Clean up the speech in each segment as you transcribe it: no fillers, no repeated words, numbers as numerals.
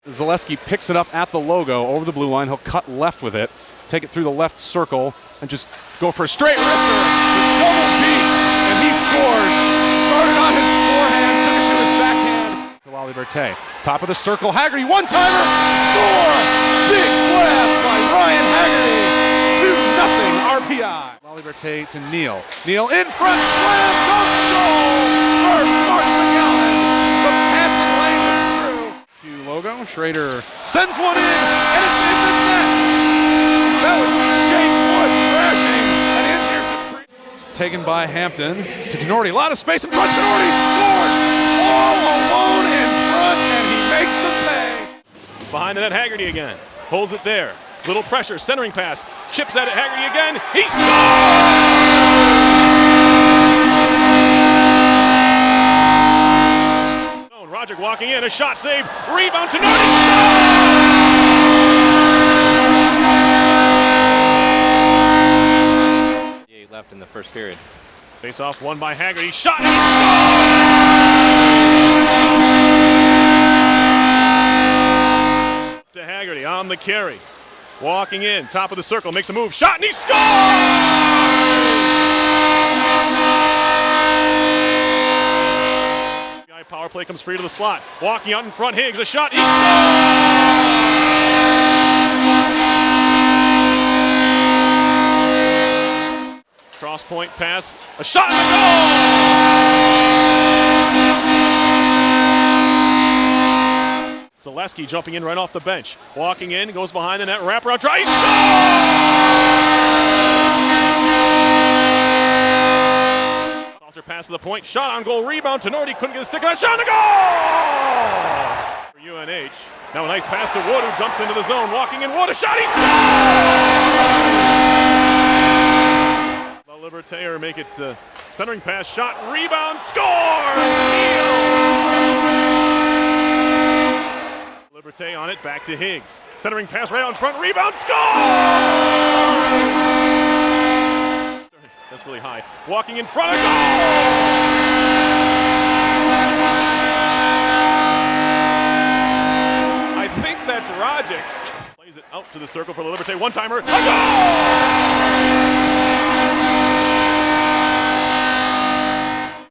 Zaleski picks it up at the logo over the blue line. He'll cut left with it, take it through the left circle, and just go for a straight wrister with double deep, and he scores. Started on his forehand, took it to his backhand. To WRPI. Top of the circle, Haggerty, one-timer, score! Big blast by Ryan Haggerty, 2-0 RPI. WRPI to Neal. Neal in front, slam, dunk, goal! For Mark McGowan. The passing lane was true. Logo, Schrader sends one in, and it's in the net. That was Jake Wood crashing, and his year's just taken by Hampton to Tenorti. A lot of space in front. Tenorti scores all alone in front, and he makes the pay. Behind the net, Haggerty again. Holds it there. Little pressure, centering pass. Chips at it, Haggerty again. He scores! Roger walking in, a shot save, rebound to Norton. He left in the first period. Face off won by Haggerty, shot and he scores! To Haggerty on the carry. Walking in, top of the circle, makes a move, shot and he scores! Power play comes free to the slot. Walking out in front, Higgs, a shot, he scores! Cross point pass, a shot and a goal! Zaleski jumping in right off the bench. Walking in, goes behind the net, wraparound try, he pass to the point, shot on goal, rebound, Tenorti couldn't get a stick on a shot and a goal! For UNH. Now a nice pass to Wood, who jumps into the zone, walking in, Wood, a shot, he scores! LaLiberté make it centering pass, shot, rebound, score! LaLiberté on it, back to Higgs. Centering pass right out in front, rebound, score! That's really high. Walking in front of goal! I think that's Rogic. Plays it out to the circle for LaLiberté. One-timer. A goal!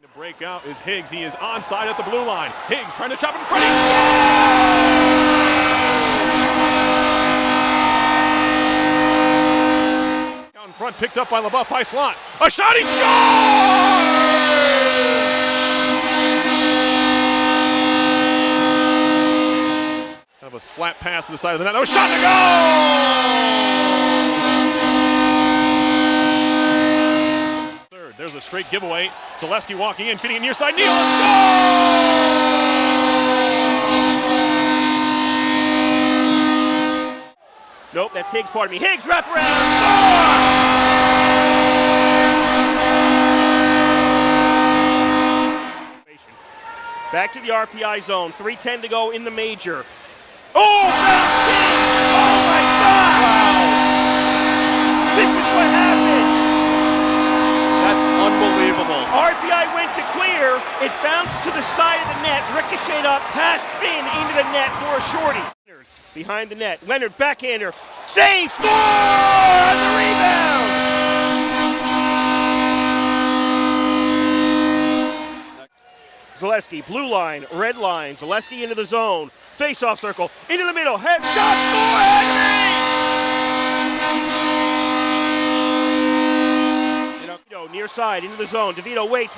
To break out is Higgs. He is onside at the blue line. Higgs trying to chop it in front. Front picked up by LaBeouf, high slot. A shot, he scores! Kind of a slap pass to the side of the net. Oh, shot to go! Third, there's a straight giveaway. Zaleski walking in, feeding it near side. Neal, scores! Nope, that's Higgs, pardon me. Higgs, wrap around, score! Back to the RPI zone, 3:10 to go in the major. Oh, oh my God! Wow. This is what happened. That's unbelievable. RPI went to clear, it bounced to the side of the net, ricocheted up, past Finn into the net for a shorty. Behind the net, Leonard backhander, save, score on the rebound! Zaleski, blue line, red line, Zaleski into the zone, face-off circle, into the middle, head shot, score, Haggerty! Near side, into the zone, DeVito waits,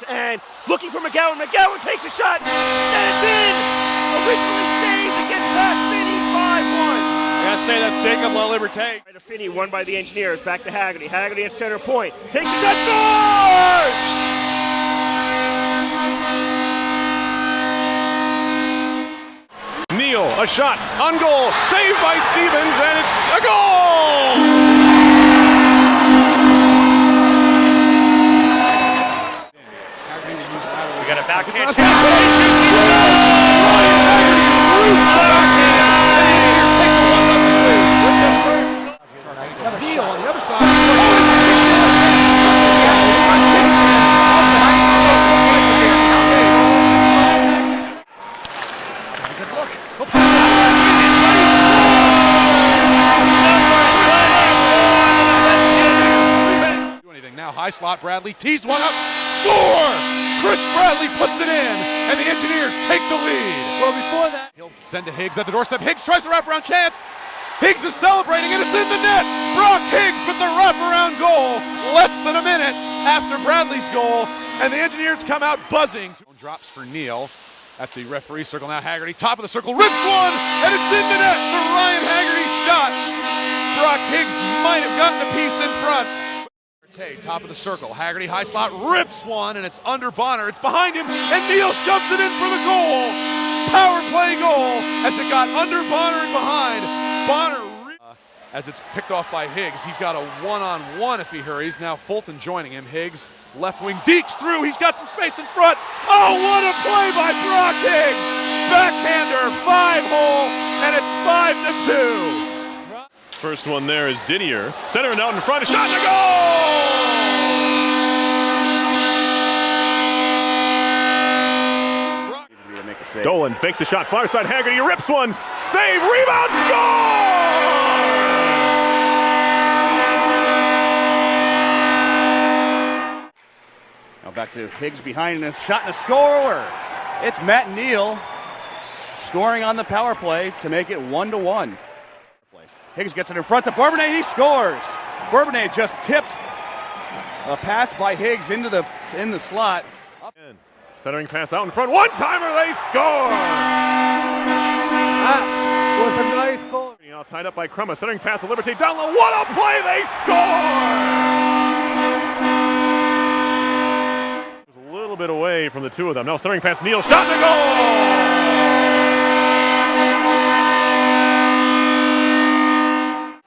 and looking for McGowan, McGowan takes a shot, and it's in! Originally saved against past Finney, 5-1. I gotta say, that's Jacob LaLiberté. Right to Finney, won by the Engineers, back to Haggerty. Haggerty at center point, takes a shot, scores! Neal, a shot, on goal, saved by Stevens, and it's a goal! We got a backhand. Neal on the other side. Good look. high slot. Bradley tees one up. Score! Chris Bradley puts it in, and the Engineers take the lead. Well, before that, He'll send to Higgs at the doorstep. Higgs tries the wraparound chance. Higgs is celebrating, and it's in the net. Brock Higgs with the wraparound goal less than a minute after Bradley's goal, and the Engineers come out buzzing. Drops for Neal at the referee circle. Now Haggerty, top of the circle, rips one, and it's in the net. The Ryan Haggerty shot. Brock Higgs might have gotten the piece in front. Top of the circle, Haggerty high slot, rips one, and it's under Bonner. It's behind him, and Neal shoves it in for the goal. Power play goal as it got under Bonner and behind. Bonner, as it's picked off by Higgs. He's got a one-on-one if he hurries. Now Fulton joining him. Higgs, left wing, dekes through. He's got some space in front. Oh, what a play by Brock Higgs. Backhander, 5-hole, and it's 5-2. First one there is Didier. Center and out in front. A shot to goal! Dolan fakes the shot. Far side Haggerty rips one. Save, rebound, score! Now back to Higgs behind and a shot and a score. It's Matt Neal scoring on the power play to make it 1-1. Higgs gets it in front to Bourbonnais. He scores. Bourbonnais just tipped a pass by Higgs in the slot. Centering pass out in front. One-timer, they score! that was a nice goal. Now tied up by Crema. Centering pass to Liberté. Down low. What a play! They score! A little bit away from the two of them. Now centering pass. Neal. Shot to goal!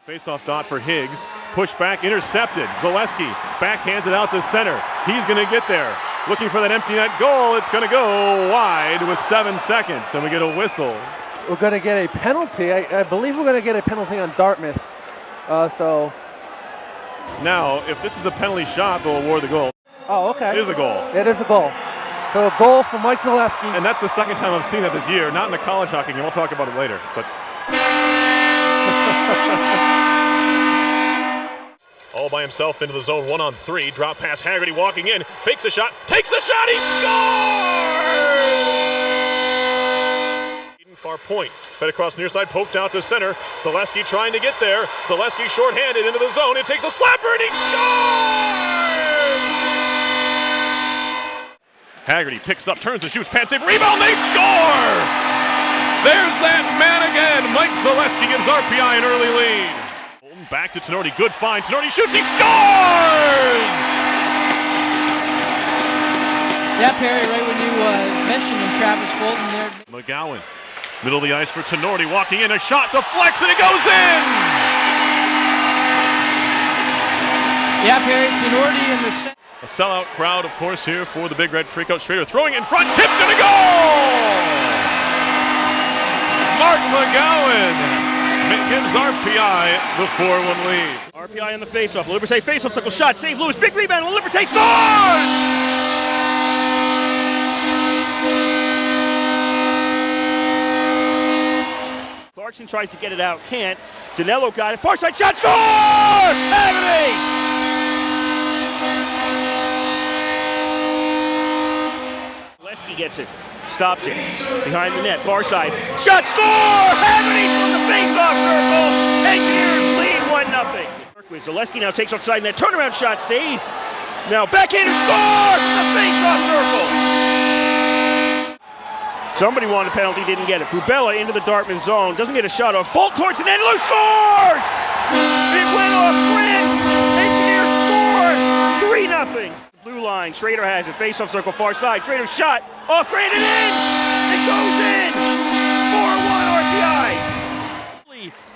Face-off dot for Higgs. Push back, intercepted. Zaleski backhands it out to center. He's going to get there. Looking for that empty net goal. It's going to go wide with 7 seconds, and we get a whistle. We're going to get a penalty. I believe we're going to get a penalty on Dartmouth. Now, if this is a penalty shot, they'll award the goal. Oh, okay. It is a goal. It is a goal. So a goal for Mike Zaleski. And that's the second time I've seen that this year. Not in the college hockey game. We'll talk about it later. But all by himself into the zone, 1-on-3. Drop pass, Haggerty walking in, fakes a shot, takes a shot, he scores! Far point, fed across near side, poked out to center. Zaleski trying to get there. Zaleski shorthanded into the zone. It takes a slapper and he scores! Haggerty picks up, turns and shoots, pad save, rebound, they score! There's that man again. Mike Zaleski gives RPI an early lead. Back to Tenorti, good find. Tenorti shoots, he scores! Yeah, Perry, right when you mentioned him, Travis Fulton there. McGowan, middle of the ice for Tenorti, walking in, a shot deflects and it goes in! Yeah, Perry, Tenorti in the center. A sellout crowd, of course, here for the Big Red Freakout. Schrader throwing in front, tipped and a goal! Mark McGowan gives RPI the 4-1 lead. RPI on the faceoff. Liberté faceoff circle shot. Save Lewis. Big rebound. Liberté scores! Clarkson tries to get it out. Can't. Danilo got it. Far side shot. Score! Haggerty! Zaleski gets it. Stops it. Behind the net. Far side. Shot. Score! Haggerty from the face-off circle. Engineers lead 1-0. Zaleski now takes offside net. Turnaround shot. Save. Now backhander score from the face-off circle. Somebody wanted a penalty, didn't get it. Bubella into the Dartmouth zone. Doesn't get a shot off. Bolt towards the net. Lou scores! It went off Grin. Engineers scored. 3-0. Blue line. Schrader has it. Face-off circle. Far side. Schrader shot. Off Grant and in! It goes in! 4-1 RPI!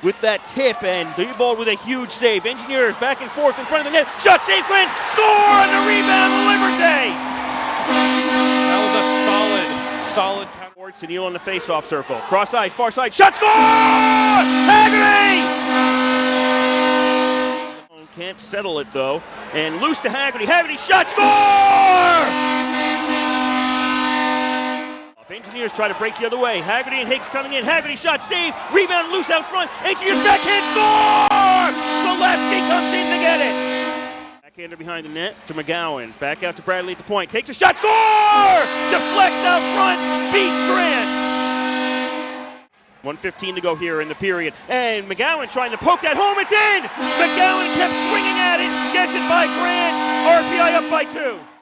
With that tip and the ball with a huge save. Engineers back and forth in front of the net. Shot save Quinn! Score on the rebound Liberté! That was a solid counter. To Neal on the face-off circle. Cross ice, far side. Shot score! Haggerty! Can't settle it though. And loose to Haggerty. Haggerty shot score! Engineers try to break the other way. Haggerty and Higgs coming in. Haggerty shot, save, rebound, loose out front. Engineers backhand score! Zaleski comes in to get it. Backhander behind the net to McGowan. Back out to Bradley at the point. Takes a shot. Score! Deflects out front. Beats Grant. 1:15 to go here in the period. And McGowan trying to poke that home. It's in! McGowan kept swinging at it. Gets it by Grant. RPI up by 2.